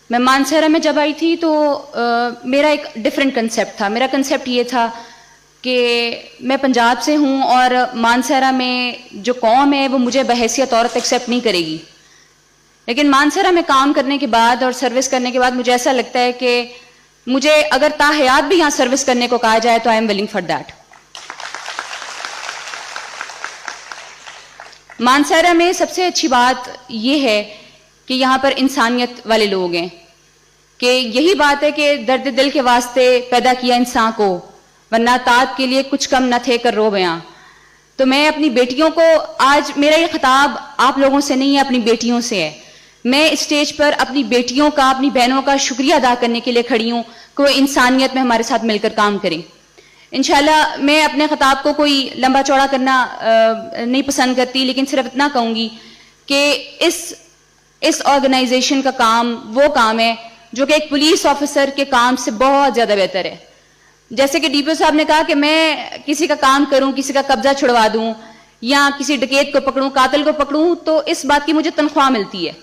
मैं मानसरा में जब आई थी तो मेरा एक डिफरेंट कंसेप्ट था। मेरा कंसेप्ट ये था कि मैं पंजाब से हूँ और मानसरा में जो कौम है वो मुझे बहैसियत औरत एक्सेप्ट नहीं करेगी। लेकिन मानसरा में काम करने के बाद और सर्विस करने के बाद मुझे ऐसा लगता है कि मुझे अगर ताहयात भी यहाँ सर्विस करने को कहा जाए तो I am willing for that. Mansehra में सबसे अच्छी बात यह है कि यहाँ पर इंसानियत वाले लोग हैं, कि यही बात है कि दर्द दिल के वास्ते पैदा किया इंसान को, वरना तात के लिए कुछ कम न थे कर रो बयां। तो मैं अपनी बेटियों को, आज मेरा ये खिताब आप लोगों से नहीं है, अपनी बेटियों से है। मैं इस स्टेज पर अपनी बेटियों का, अपनी बहनों का शुक्रिया अदा करने के लिए खड़ी हूँ कि वो इंसानियत में हमारे साथ मिलकर काम करें। इंशाल्लाह मैं अपने खिताब को कोई लंबा चौड़ा करना नहीं पसंद करती, लेकिन सिर्फ इतना कहूँगी कि इस ऑर्गेनाइजेशन का काम वो काम है जो कि एक पुलिस ऑफिसर के काम से बहुत ज़्यादा बेहतर है। जैसे कि डीपीओ साहब ने कहा कि मैं किसी का काम करूं, किसी का कब्जा छुड़वा दूं या किसी डकैत को पकड़ूं, कातिल को पकड़ूं, तो इस बात की मुझे तनख्वाह मिलती है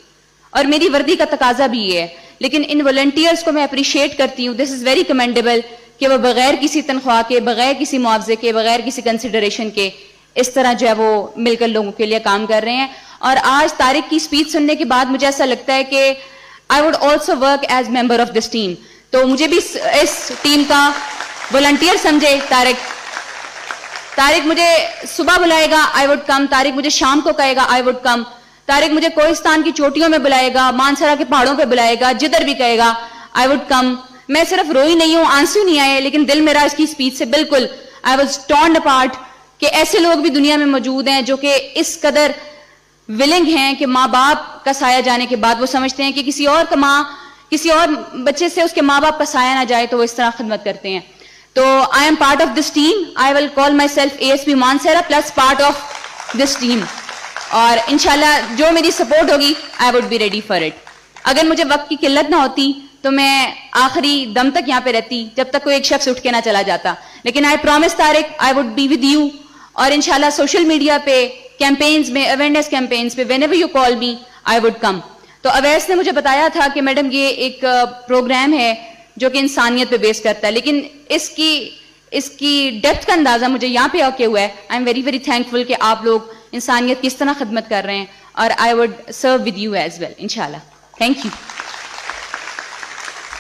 और मेरी वर्दी का तकाजा भी ये है। लेकिन इन वॉलंटियर्स को मैं अप्रिशिएट करती हूँ, दिस इज़ वेरी कमेंडेबल कि वो बगैर किसी तनख्वाह के, बगैर किसी मुआवजे के, बगैर किसी कंसिडरेशन के इस तरह जो है वो मिलकर लोगों के लिए काम कर रहे हैं। और आज तारिक की स्पीच सुनने के बाद मुझे ऐसा लगता है कि I would also work as member of this team. तो मुझे भी इस टीम का वॉलंटियर समझे तारिक मुझे सुबह बुलाएगा, आई वुड कम। तारिक मुझे शाम को कहेगा, आई वुड कम। तारिक मुझे कोहिस्तान की चोटियों में बुलाएगा, मानसरा के पहाड़ों पे बुलाएगा, जिधर भी कहेगा आई वुड कम। मैं सिर्फ रोई नहीं हूं, आंसू नहीं आए, लेकिन दिल मेरा इसकी स्पीच से बिल्कुल आई वॉज टॉर्न अपार्ट कि ऐसे लोग भी दुनिया में मौजूद हैं जो कि इस कदर विलिंग हैं कि माँ बाप का साया जाने के बाद वो समझते हैं कि किसी और बच्चे से उसके माँ बाप का साया ना जाए, तो वो इस तरह खिदमत करते हैं। तो I am part of this team, I will call my self ASP Manasara plus part of this team. और इंशाल्लाह जो मेरी सपोर्ट होगी I would be ready for it. अगर मुझे वक्त की किल्लत ना होती तो मैं आखिरी दम तक यहाँ पे रहती, जब तक कोई एक शख्स उठ के ना चला जाता। लेकिन I promise Tariq I would be with you. और इंशाल्लाह सोशल मीडिया पे कैंपेन्स में, अवेयरनेस कैंपेन्स पे, whenever you call me I would come. तो अवैस ने मुझे बताया था कि मैडम ये एक प्रोग्राम है जो कि इंसानियत पे बेस करता है, लेकिन इसकी डेप्थ का अंदाजा मुझे यहाँ पे आके हुआ है। I am very very thankful कि आप लोग इंसानियत किस तरह खिदमत कर रहे हैं, और I would serve with you as well इंशाल्लाह। Thank you.